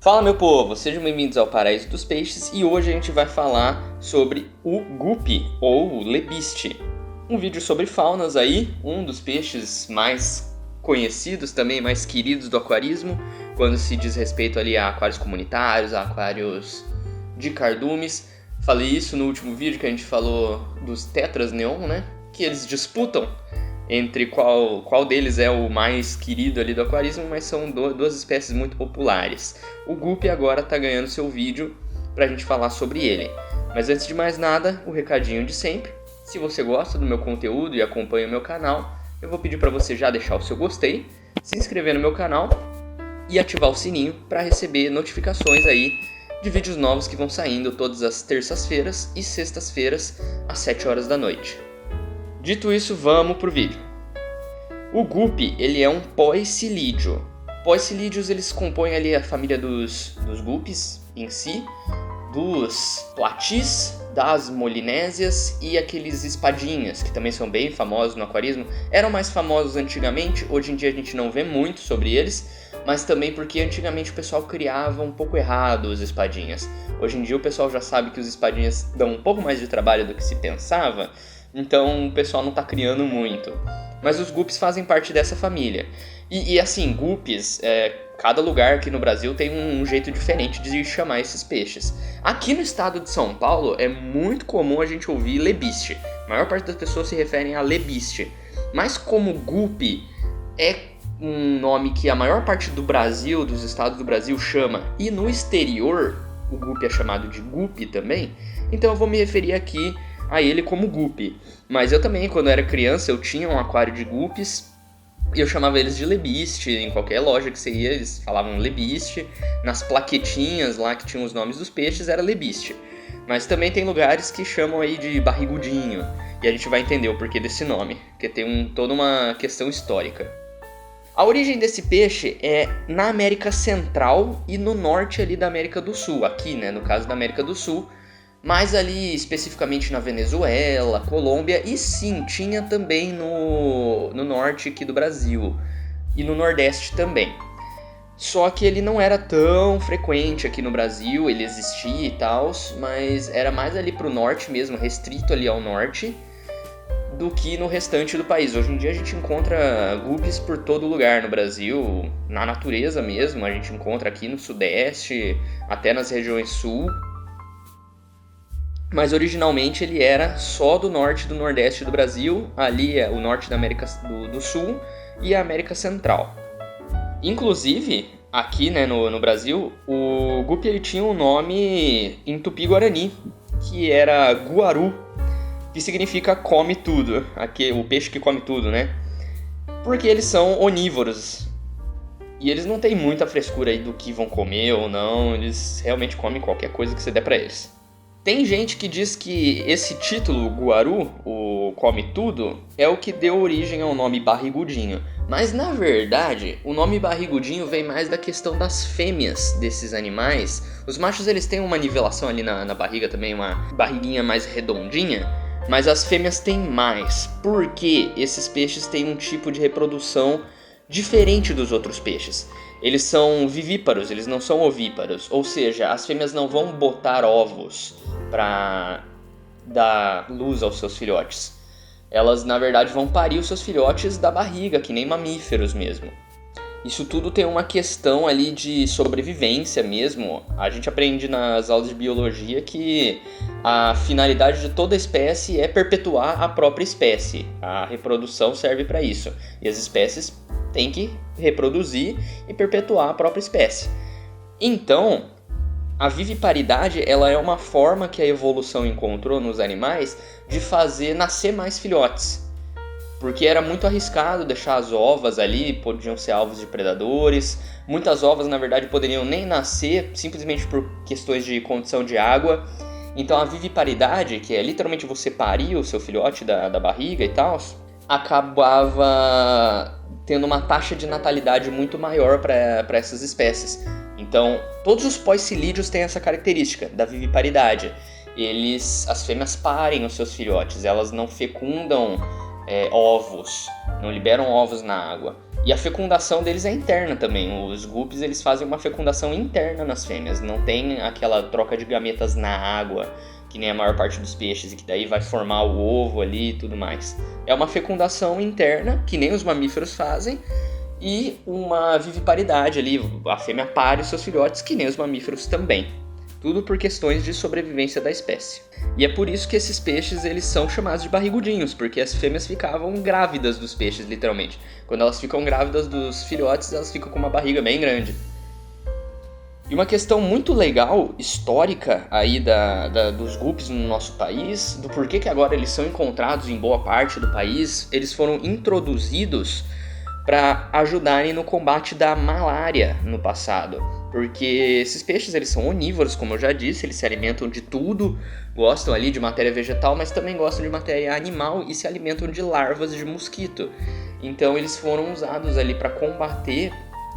Fala, meu povo, sejam bem-vindos ao Paraíso dos Peixes e hoje a gente vai falar sobre o guppy ou lebiste. Um vídeo sobre faunas aí, um dos peixes mais conhecidos também, mais queridos do aquarismo, quando se diz respeito ali a aquários comunitários, a aquários de cardumes. Falei isso no último vídeo que a gente falou dos tetras neon, né? Que eles disputam entre qual deles é o mais querido ali do aquarismo, mas são duas espécies muito populares. O guppy agora está ganhando seu vídeo para a gente falar sobre ele. Mas antes de mais nada, o recadinho de sempre. Se você gosta do meu conteúdo e acompanha o meu canal, eu vou pedir para você já deixar o seu gostei, se inscrever no meu canal e ativar o sininho para receber notificações aí de vídeos novos que vão saindo todas as terças-feiras e sextas-feiras às 7 horas da noite. Dito isso, vamos pro vídeo. O guppy, ele é um poecilídeo. Poecilídeos, eles compõem ali a família dos guppies em si, dos platis, das molinésias e aqueles espadinhas, que também são bem famosos no aquarismo. Eram mais famosos antigamente, hoje em dia a gente não vê muito sobre eles, mas também porque antigamente o pessoal criava um pouco errado os espadinhas. Hoje em dia o pessoal já sabe que os espadinhas dão um pouco mais de trabalho do que se pensava, então o pessoal não está criando muito. Mas os guppies fazem parte dessa família. E assim, guppies, cada lugar aqui no Brasil tem um jeito diferente de chamar esses peixes. Aqui no estado de São Paulo é muito comum a gente ouvir lebiste. A maior parte das pessoas se referem a lebiste. Mas como guppy é um nome que a maior parte do Brasil, dos estados do Brasil, chama, e no exterior o guppy é chamado de guppy também, então eu vou me referir aqui a ele como guppy. Mas eu também, quando era criança, eu tinha um aquário de guppies e eu chamava eles de lebiste. Em qualquer loja que você ia, eles falavam lebiste. Nas plaquetinhas lá que tinham os nomes dos peixes, era lebiste. Mas também tem lugares que chamam aí de barrigudinho, e a gente vai entender o porquê desse nome, porque tem toda uma questão histórica. A origem desse peixe é na América Central e no norte ali da América do Sul, aqui, né, no caso da América do Sul, mas ali especificamente na Venezuela, Colômbia, e sim, tinha também no norte aqui do Brasil e no Nordeste também. Só que ele não era tão frequente aqui no Brasil, ele existia e tal, mas era mais ali pro norte mesmo, restrito ali ao norte, do que no restante do país. Hoje em dia a gente encontra guppies por todo lugar no Brasil, na natureza mesmo, a gente encontra aqui no Sudeste, até nas regiões Sul. Mas originalmente ele era só do norte e do nordeste do Brasil, ali é o norte da América do Sul e a América Central. Inclusive, aqui, né, no Brasil, o guppy ele tinha um nome em Tupi-Guarani, que era guaru, que significa come tudo, o peixe que come tudo, né? Porque eles são onívoros e eles não têm muita frescura aí do que vão comer ou não, eles realmente comem qualquer coisa que você der pra eles. Tem gente que diz que esse título, guaru, o come tudo, é o que deu origem ao nome barrigudinho. Mas na verdade, o nome barrigudinho vem mais da questão das fêmeas desses animais. Os machos eles têm uma nivelação ali na barriga também, uma barriguinha mais redondinha, mas as fêmeas têm mais, porque esses peixes têm um tipo de reprodução diferente dos outros peixes. Eles são vivíparos, eles não são ovíparos, ou seja, as fêmeas não vão botar ovos para dar luz aos seus filhotes. Elas, na verdade, vão parir os seus filhotes da barriga, que nem mamíferos mesmo. Isso tudo tem uma questão ali de sobrevivência mesmo. A gente aprende nas aulas de biologia que a finalidade de toda espécie é perpetuar a própria espécie. A reprodução serve para isso. E as espécies têm que reproduzir e perpetuar a própria espécie. Então, a viviparidade ela é uma forma que a evolução encontrou nos animais de fazer nascer mais filhotes. Porque era muito arriscado deixar as ovas ali, podiam ser alvos de predadores. Muitas ovas, na verdade, poderiam nem nascer, simplesmente por questões de condição de água. Então a viviparidade, que é literalmente você parir o seu filhote da barriga e tal, acabava tendo uma taxa de natalidade muito maior para essas espécies. Então, todos os poecilídeos têm essa característica da viviparidade. As fêmeas parem os seus filhotes, elas não fecundam ovos, não liberam ovos na água. E a fecundação deles é interna também. Os guppies, eles fazem uma fecundação interna nas fêmeas. Não tem aquela troca de gametas na água, que nem a maior parte dos peixes, e que daí vai formar o ovo ali e tudo mais. É uma fecundação interna, que nem os mamíferos fazem, e uma viviparidade ali. A fêmea pare os seus filhotes, que nem os mamíferos também. Tudo por questões de sobrevivência da espécie. E é por isso que esses peixes, eles são chamados de barrigudinhos, porque as fêmeas ficavam grávidas dos peixes, literalmente. Quando elas ficam grávidas dos filhotes, elas ficam com uma barriga bem grande. E uma questão muito legal, histórica, aí dos guppies no nosso país, do porquê que agora eles são encontrados em boa parte do país, eles foram introduzidos para ajudarem no combate da malária no passado. Porque esses peixes, eles são onívoros, como eu já disse, eles se alimentam de tudo, gostam ali de matéria vegetal, mas também gostam de matéria animal e se alimentam de larvas de mosquito. Então eles foram usados ali para combater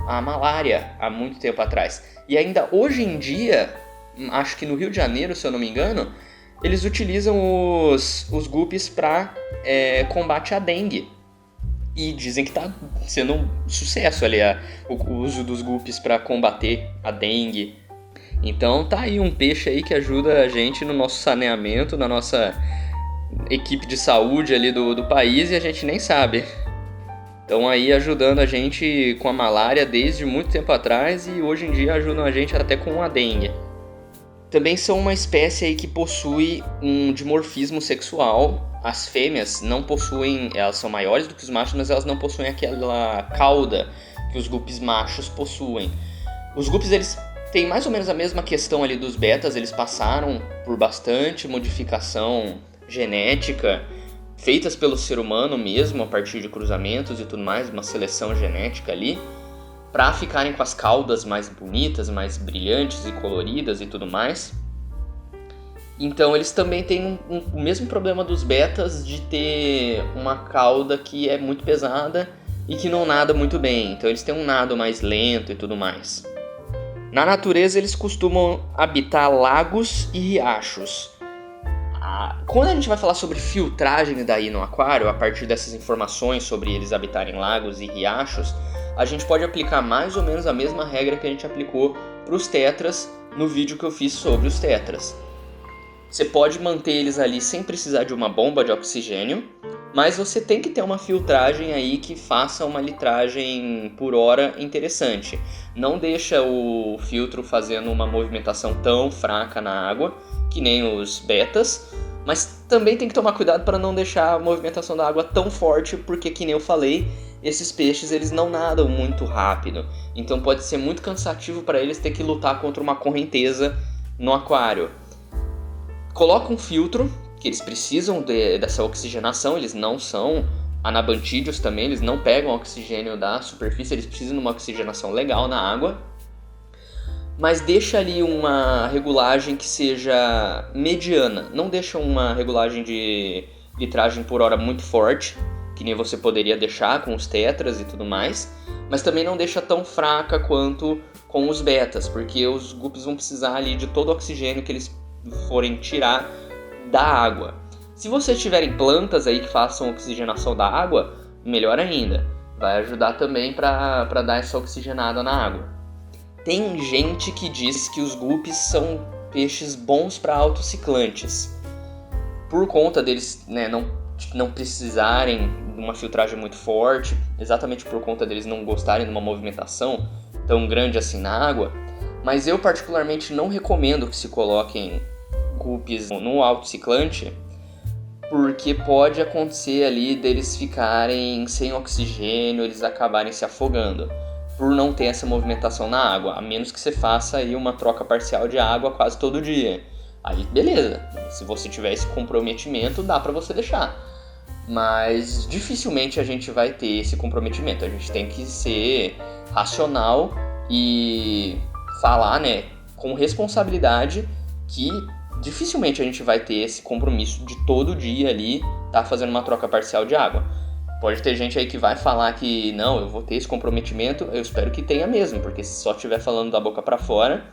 a malária há muito tempo atrás. E ainda hoje em dia, acho que no Rio de Janeiro, se eu não me engano, eles utilizam os guppies para combate à dengue. E dizem que está sendo um sucesso ali o uso dos guppies para combater a dengue. Então tá aí um peixe aí que ajuda a gente no nosso saneamento, na nossa equipe de saúde ali do país, e a gente nem sabe. Estão aí ajudando a gente com a malária desde muito tempo atrás, e hoje em dia ajudam a gente até com a dengue. Também são uma espécie aí que possui um dimorfismo sexual. As fêmeas não possuem, elas são maiores do que os machos, mas elas não possuem aquela cauda que os guppies machos possuem. Os guppies, eles têm mais ou menos a mesma questão ali dos betas, eles passaram por bastante modificação genética, feitas pelo ser humano mesmo, a partir de cruzamentos e tudo mais, uma seleção genética ali, para ficarem com as caudas mais bonitas, mais brilhantes e coloridas e tudo mais. Então eles também têm o mesmo problema dos betas de ter uma cauda que é muito pesada e que não nada muito bem. Então eles têm um nado mais lento e tudo mais. Na natureza eles costumam habitar lagos e riachos. Quando a gente vai falar sobre filtragem daí no aquário, a partir dessas informações sobre eles habitarem lagos e riachos, a gente pode aplicar mais ou menos a mesma regra que a gente aplicou para os tetras no vídeo que eu fiz sobre os tetras. Você pode manter eles ali sem precisar de uma bomba de oxigênio, mas você tem que ter uma filtragem aí que faça uma litragem por hora interessante. Não deixa o filtro fazendo uma movimentação tão fraca na água, que nem os betas, mas também tem que tomar cuidado para não deixar a movimentação da água tão forte, porque, que nem eu falei, esses peixes eles não nadam muito rápido. Então pode ser muito cansativo para eles ter que lutar contra uma correnteza no aquário. Coloca um filtro, que eles precisam dessa oxigenação, eles não são anabantídeos também, eles não pegam oxigênio da superfície, eles precisam de uma oxigenação legal na água. Mas deixa ali uma regulagem que seja mediana, não deixa uma regulagem de litragem por hora muito forte, que nem você poderia deixar com os tetras e tudo mais, mas também não deixa tão fraca quanto com os betas, porque os guppies vão precisar ali de todo o oxigênio que eles forem tirar da água. Se vocês tiverem plantas aí que façam oxigenação da água, melhor ainda, vai ajudar também para dar essa oxigenada na água. Tem gente que diz que os guppies são peixes bons para autociclantes, por conta deles, né, não precisarem de uma filtragem muito forte, exatamente por conta deles não gostarem de uma movimentação tão grande assim na água. Mas eu particularmente não recomendo que se coloquem guppies no autociclante, porque pode acontecer ali deles ficarem sem oxigênio, eles acabarem se afogando, por não ter essa movimentação na água, a menos que você faça aí uma troca parcial de água quase todo dia. Aí beleza, se você tiver esse comprometimento, dá pra você deixar. Mas dificilmente a gente vai ter esse comprometimento, a gente tem que ser racional e falar, né, com responsabilidade, que dificilmente a gente vai ter esse compromisso de todo dia ali tá fazendo uma troca parcial de água. Pode ter gente aí que vai falar que não, eu vou ter esse comprometimento, eu espero que tenha mesmo, porque se só estiver falando da boca para fora,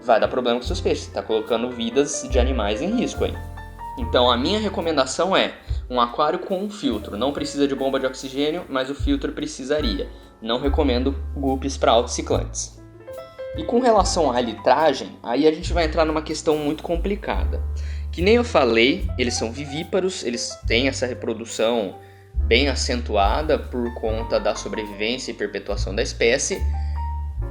vai dar problema com seus peixes, você tá colocando vidas de animais em risco aí. Então a minha recomendação é um aquário com um filtro, não precisa de bomba de oxigênio, mas o filtro precisaria. Não recomendo guppies para autociclantes. E com relação à litragem, aí a gente vai entrar numa questão muito complicada. Que nem eu falei, eles são vivíparos, eles têm essa reprodução bem acentuada por conta da sobrevivência e perpetuação da espécie.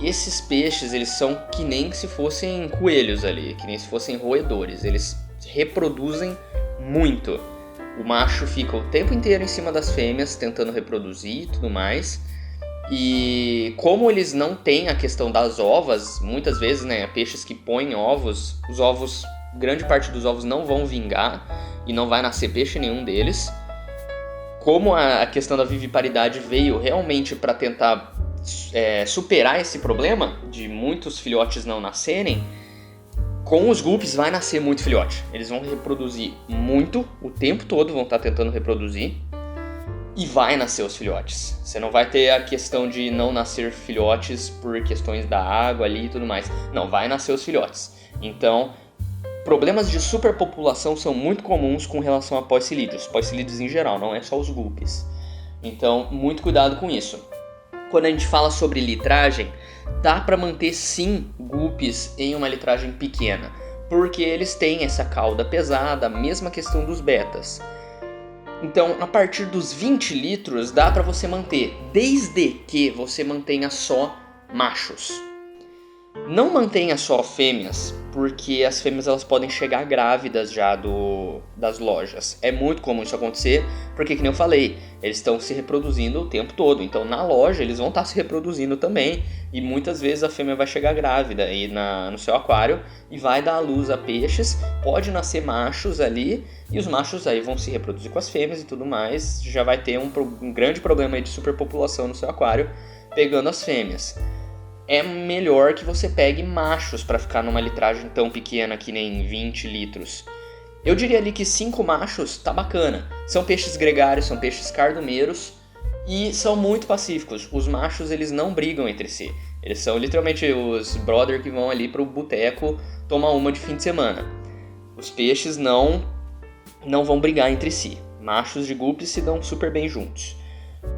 Esses peixes, eles são que nem se fossem coelhos ali, que nem se fossem roedores. Eles reproduzem muito. O macho fica o tempo inteiro em cima das fêmeas, tentando reproduzir e tudo mais. E como eles não têm a questão das ovas, muitas vezes, né, peixes que põem ovos, os ovos, grande parte dos ovos não vão vingar e não vai nascer peixe nenhum deles. Como a questão da viviparidade veio realmente para tentar superar esse problema de muitos filhotes não nascerem, com os guppies vai nascer muito filhote. Eles vão reproduzir muito, o tempo todo vão estar tentando reproduzir. E vai nascer os filhotes. Você não vai ter a questão de não nascer filhotes por questões da água ali e tudo mais. Não, vai nascer os filhotes. Então, problemas de superpopulação são muito comuns com relação a poecilídeos. Poecilídeos em geral, não é só os guppies. Então, muito cuidado com isso. Quando a gente fala sobre litragem, dá para manter sim guppies em uma litragem pequena. Porque eles têm essa cauda pesada, a mesma questão dos betas. Então, a partir dos 20 litros dá para você manter, desde que você mantenha só machos. Não mantenha só fêmeas, porque as fêmeas elas podem chegar grávidas já das lojas. É muito comum isso acontecer, porque, que nem eu falei, eles estão se reproduzindo o tempo todo. Então, na loja, eles vão estar se reproduzindo também. E muitas vezes a fêmea vai chegar grávida aí no seu aquário e vai dar à luz a peixes. Pode nascer machos ali e os machos aí vão se reproduzir com as fêmeas e tudo mais. Já vai ter um grande problema aí de superpopulação no seu aquário pegando as fêmeas. É melhor que você pegue machos para ficar numa litragem tão pequena que nem 20 litros. Eu diria ali que 5 machos tá bacana. São peixes gregários, são peixes cardumeiros e são muito pacíficos. Os machos eles não brigam entre si. Eles são literalmente os brother que vão ali pro boteco tomar uma de fim de semana. Os peixes não vão brigar entre si. Machos de guppies se dão super bem juntos.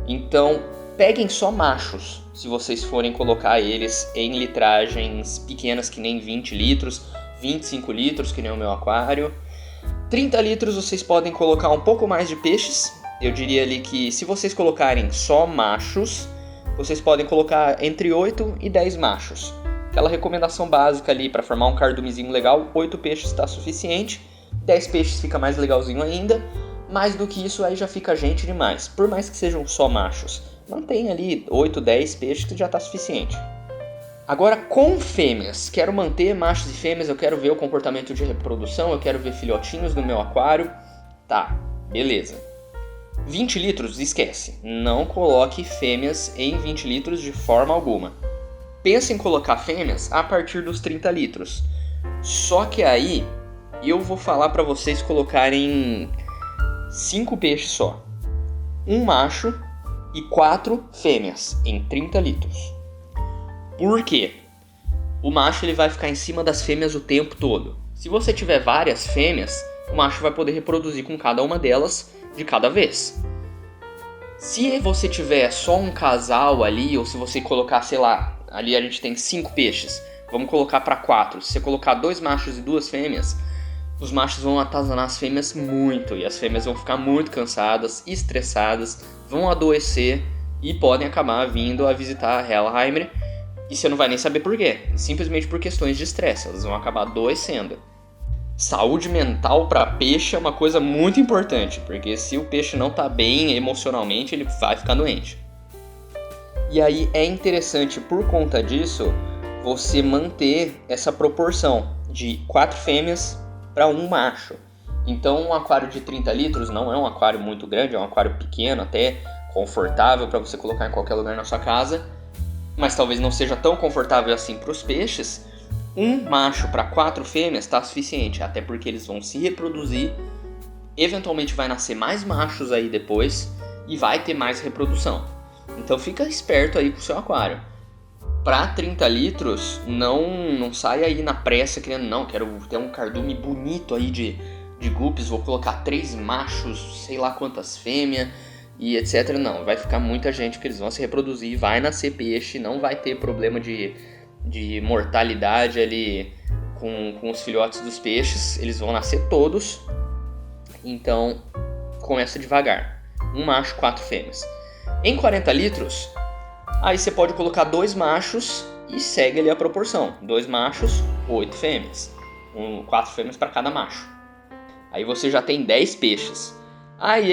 Então, peguem só machos, se vocês forem colocar eles em litragens pequenas que nem 20 litros, 25 litros que nem o meu aquário. 30 litros vocês podem colocar um pouco mais de peixes. Eu diria ali que se vocês colocarem só machos, vocês podem colocar entre 8 e 10 machos. Aquela recomendação básica ali para formar um cardumezinho legal, 8 peixes está suficiente. 10 peixes fica mais legalzinho ainda. Mais do que isso aí já fica gente demais. Por mais que sejam só machos, mantém ali 8, 10 peixes que já está suficiente. Agora com fêmeas, quero manter machos e fêmeas, eu quero ver o comportamento de reprodução, eu quero ver filhotinhos no meu aquário. Tá, beleza. 20 litros, esquece. Não coloque fêmeas em 20 litros de forma alguma. Pense em colocar fêmeas a partir dos 30 litros. Só que aí eu vou falar para vocês colocarem 5 peixes só. Um macho e 4 fêmeas em 30 litros. Por quê? O macho ele vai ficar em cima das fêmeas o tempo todo. Se você tiver várias fêmeas, o macho vai poder reproduzir com cada uma delas de cada vez. Se você tiver só um casal ali, ou se você colocar, sei lá, ali a gente tem 5 peixes, vamos colocar para 4. Se você colocar 2 machos e 2 fêmeas, os machos vão atazanar as fêmeas muito, e as fêmeas vão ficar muito cansadas, estressadas, vão adoecer e podem acabar vindo a visitar a Hellheimer, e você não vai nem saber por quê, simplesmente por questões de estresse, elas vão acabar adoecendo. Saúde mental para peixe é uma coisa muito importante, porque se o peixe não está bem emocionalmente, ele vai ficar doente. E aí é interessante, por conta disso, você manter essa proporção de 4 fêmeas para um macho. Então um aquário de 30 litros não é um aquário muito grande, é um aquário pequeno, até confortável para você colocar em qualquer lugar na sua casa, mas talvez não seja tão confortável assim para os peixes. Um macho para 4 fêmeas está suficiente, até porque eles vão se reproduzir, eventualmente vai nascer mais machos aí depois e vai ter mais reprodução. Então fica esperto aí com o seu aquário. Para 30 litros, não sai aí na pressa querendo, não, quero ter um cardume bonito aí de guppies, vou colocar 3 machos, sei lá quantas fêmeas, e etc. Não, vai ficar muita gente, porque eles vão se reproduzir, vai nascer peixe, não vai ter problema de mortalidade ali com os filhotes dos peixes, eles vão nascer todos. Então, começa devagar. Um macho, 4 fêmeas. Em 40 litros, aí você pode colocar 2 machos e segue ali a proporção. 2 machos, 8 fêmeas. 4 fêmeas para cada macho. Aí você já tem 10 peixes.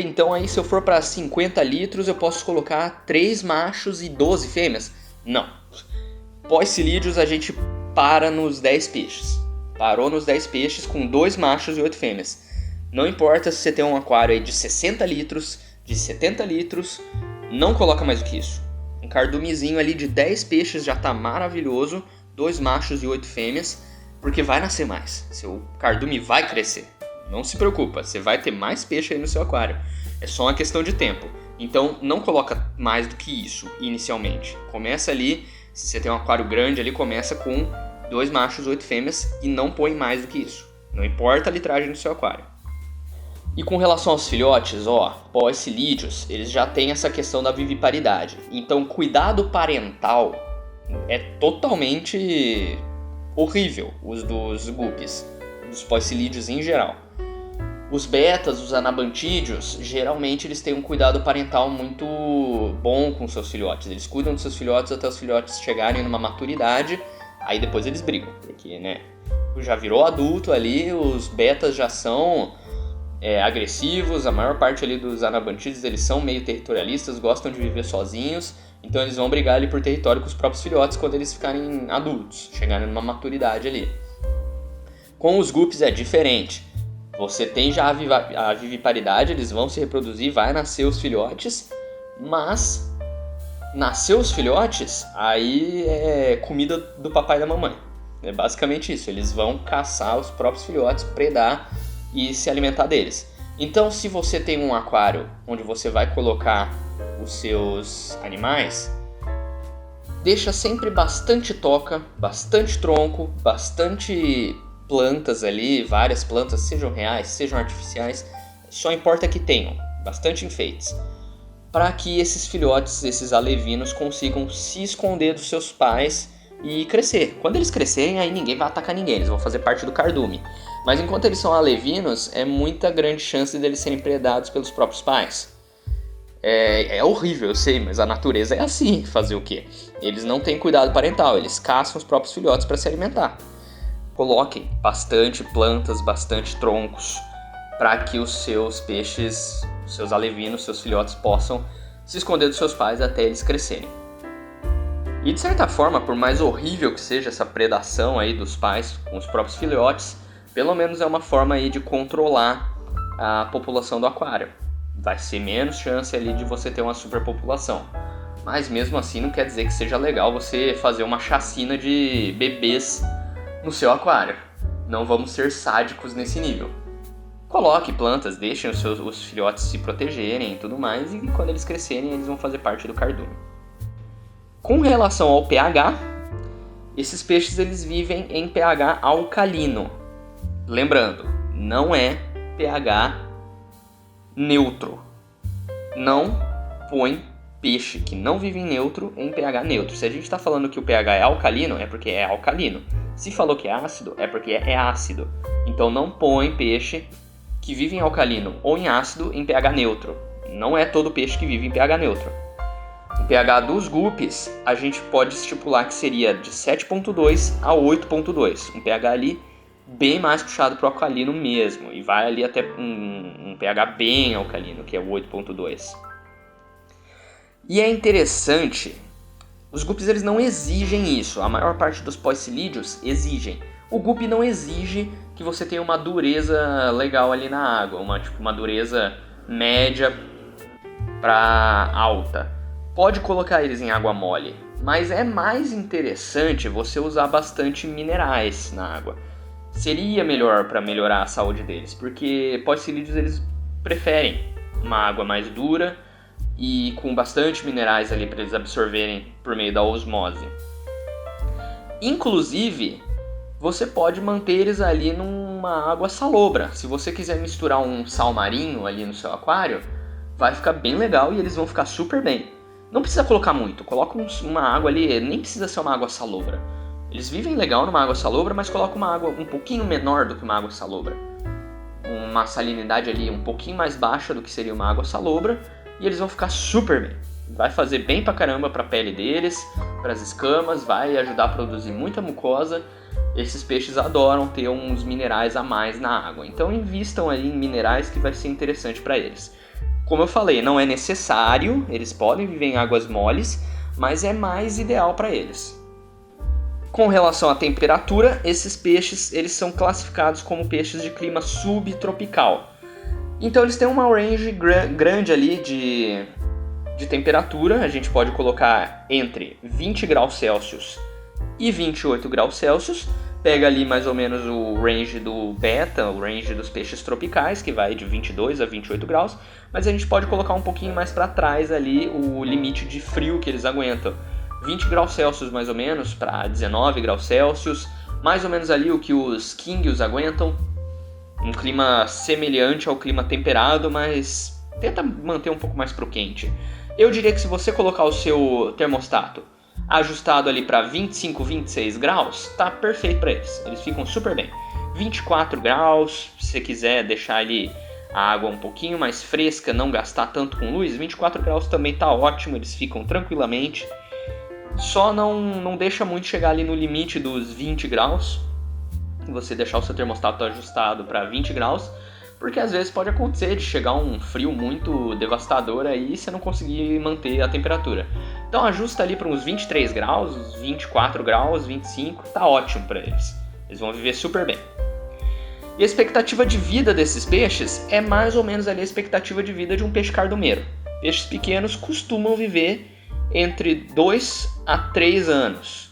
Então se eu for para 50 litros, eu posso colocar 3 machos e 12 fêmeas? Não. Pós-cilídeos a gente para nos 10 peixes. Parou nos 10 peixes com 2 machos e 8 fêmeas. Não importa se você tem um aquário aí de 60 litros, de 70 litros, não coloca mais do que isso. Um cardumezinho ali de 10 peixes já tá maravilhoso, 2 machos e 8 fêmeas, porque vai nascer mais. Seu cardume vai crescer. Não se preocupa, você vai ter mais peixe aí no seu aquário. É só uma questão de tempo. Então não coloca mais do que isso inicialmente. Começa ali, se você tem um aquário grande ali, começa com 2 machos, 8 fêmeas e não põe mais do que isso. Não importa a litragem do seu aquário. E com relação aos filhotes, pós-cilídeos, eles já têm essa questão da viviparidade. Então cuidado parental é totalmente horrível, os dos guppies, dos pós-cilídeos em geral. Os betas, os anabantídeos, geralmente eles têm um cuidado parental muito bom com seus filhotes. Eles cuidam dos seus filhotes até os filhotes chegarem numa maturidade, aí depois eles brigam. Porque, já virou adulto ali, os betas já são agressivos, a maior parte ali dos anabantídeos eles são meio territorialistas, gostam de viver sozinhos, então eles vão brigar ali por território com os próprios filhotes quando eles ficarem adultos, chegarem numa maturidade ali. Com os guppies é diferente. Você tem já a viviparidade, eles vão se reproduzir, vai nascer os filhotes, mas nascer os filhotes, aí é comida do papai e da mamãe. É basicamente isso, eles vão caçar os próprios filhotes, predar e se alimentar deles. Então, se você tem um aquário onde você vai colocar os seus animais, deixa sempre bastante toca, bastante tronco, bastante plantas ali, várias plantas, sejam reais, sejam artificiais, só importa que tenham bastante enfeites, para que esses filhotes, esses alevinos, consigam se esconder dos seus pais e crescer. Quando eles crescerem, aí ninguém vai atacar ninguém, eles vão fazer parte do cardume. Mas enquanto eles são alevinos, é muita grande chance deles serem predados pelos próprios pais. É horrível, eu sei, mas a natureza é assim, fazer o quê? Eles não têm cuidado parental, eles caçam os próprios filhotes para se alimentar. Coloquem bastante plantas, bastante troncos, para que os seus peixes, seus alevinos, seus filhotes possam se esconder dos seus pais até eles crescerem. E de certa forma, por mais horrível que seja essa predação aí dos pais com os próprios filhotes, pelo menos é uma forma aí de controlar a população do aquário. Vai ser menos chance ali de você ter uma superpopulação. Mas mesmo assim não quer dizer que seja legal você fazer uma chacina de bebês no seu aquário. Não vamos ser sádicos nesse nível. Coloque plantas, deixem os filhotes se protegerem e tudo mais, e quando eles crescerem eles vão fazer parte do cardume. Com relação ao pH, esses peixes eles vivem em pH alcalino. Lembrando, não é pH neutro. Não põe peixe que não vive em neutro em pH neutro. Se a gente está falando que o pH é alcalino, é porque é alcalino. Se falou que é ácido, é porque é ácido. Então não põe peixe que vive em alcalino ou em ácido em pH neutro. Não é todo peixe que vive em pH neutro. O pH dos guppies a gente pode estipular que seria de 7.2 a 8.2. Um pH ali bem mais puxado para o alcalino mesmo. E vai ali até um pH bem alcalino, que é o 8.2. E é interessante, os guppies eles não exigem isso. A maior parte dos pós-cilídeos exigem. O guppy não exige que você tenha uma dureza legal ali na água. Uma dureza média para alta. Pode colocar eles em água mole, mas é mais interessante você usar bastante minerais na água. Seria melhor para melhorar a saúde deles, porque pós-cilídeos eles preferem uma água mais dura e com bastante minerais ali para eles absorverem por meio da osmose. Inclusive, você pode manter eles ali numa água salobra. Se você quiser misturar um sal marinho ali no seu aquário, vai ficar bem legal e eles vão ficar super bem. Não precisa colocar muito, coloca uma água ali, nem precisa ser uma água salobra. Eles vivem legal numa água salobra, mas coloca uma água um pouquinho menor do que uma água salobra. Uma salinidade ali um pouquinho mais baixa do que seria uma água salobra, e eles vão ficar super bem. Vai fazer bem pra caramba pra pele deles, pras escamas, vai ajudar a produzir muita mucosa. Esses peixes adoram ter uns minerais a mais na água, então invistam ali em minerais que vai ser interessante para eles. Como eu falei, não é necessário, eles podem viver em águas moles, mas é mais ideal para eles. Com relação à temperatura, esses peixes eles são classificados como peixes de clima subtropical. Então eles têm uma range grande ali de temperatura, a gente pode colocar entre 20 graus Celsius e 28 graus Celsius. Pega ali mais ou menos o range do beta, o range dos peixes tropicais, que vai de 22 a 28 graus, mas a gente pode colocar um pouquinho mais para trás ali o limite de frio que eles aguentam. 20 graus Celsius mais ou menos para 19 graus Celsius, mais ou menos ali o que os kingios aguentam. Um clima semelhante ao clima temperado, mas tenta manter um pouco mais pro quente. Eu diria que se você colocar o seu termostato ajustado ali para 25, 26 graus, tá perfeito para eles. Eles ficam super bem. 24 graus, se você quiser deixar ali a água um pouquinho mais fresca, não gastar tanto com luz, 24 graus também tá ótimo, eles ficam tranquilamente. Só não deixa muito chegar ali no limite dos 20 graus. Você deixar o seu termostato ajustado para 20 graus, porque às vezes pode acontecer de chegar um frio muito devastador aí e você não conseguir manter a temperatura. Então ajusta ali para uns 23 graus, uns 24 graus, 25, tá ótimo para eles. Eles vão viver super bem. E a expectativa de vida desses peixes é mais ou menos ali a expectativa de vida de um peixe cardumeiro. Peixes pequenos costumam viver entre 2 a 3 anos.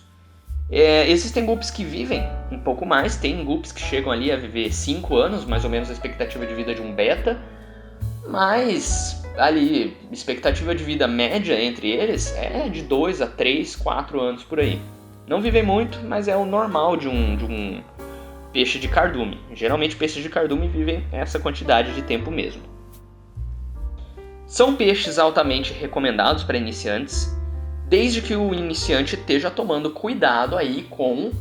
Existem guppies que vivem um pouco mais, tem guppies que chegam ali a viver 5 anos, mais ou menos a expectativa de vida de um beta, mas ali, expectativa de vida média entre eles é de 2 a 3, 4 anos por aí. Não vivem muito, mas é o normal de um peixe de cardume. Geralmente peixes de cardume vivem essa quantidade de tempo mesmo. São peixes altamente recomendados para iniciantes, desde que o iniciante esteja tomando cuidado aí com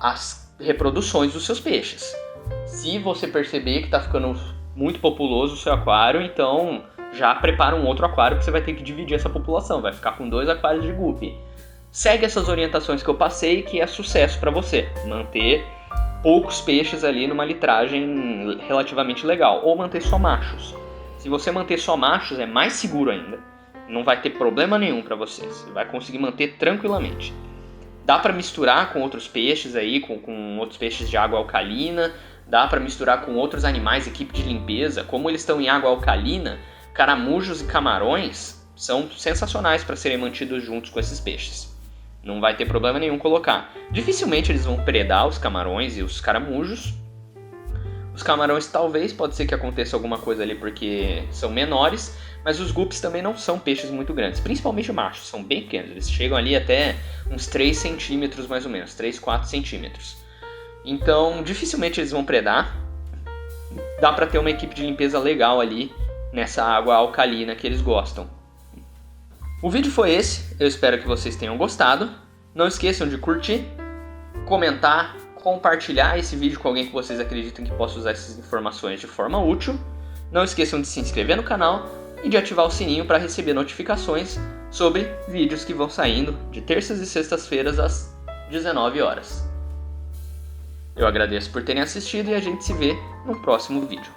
as reproduções dos seus peixes. Se você perceber que está ficando muito populoso o seu aquário, então já prepara um outro aquário que você vai ter que dividir essa população, vai ficar com 2 aquários de guppy. Segue essas orientações que eu passei, que é sucesso para você, manter poucos peixes ali numa litragem relativamente legal, ou manter só machos. Se você manter só machos é mais seguro ainda. Não vai ter problema nenhum para você. Você vai conseguir manter tranquilamente. Dá para misturar com outros peixes aí, com outros peixes de água alcalina. Dá para misturar com outros animais, equipe de limpeza. Como eles estão em água alcalina, caramujos e camarões são sensacionais para serem mantidos juntos com esses peixes. Não vai ter problema nenhum colocar. Dificilmente eles vão predar os camarões e os caramujos. Os camarões talvez pode ser que aconteça alguma coisa ali porque são menores, mas os guppies também não são peixes muito grandes, principalmente machos, são bem pequenos, eles chegam ali até uns 3 centímetros mais ou menos, 3, 4 centímetros. Então dificilmente eles vão predar, dá para ter uma equipe de limpeza legal ali nessa água alcalina que eles gostam. O vídeo foi esse, eu espero que vocês tenham gostado, não esqueçam de curtir, comentar, compartilhar esse vídeo com alguém que vocês acreditam que possa usar essas informações de forma útil. Não esqueçam de se inscrever no canal e de ativar o sininho para receber notificações sobre vídeos que vão saindo de terças e sextas-feiras às 19 horas. Eu agradeço por terem assistido e a gente se vê no próximo vídeo.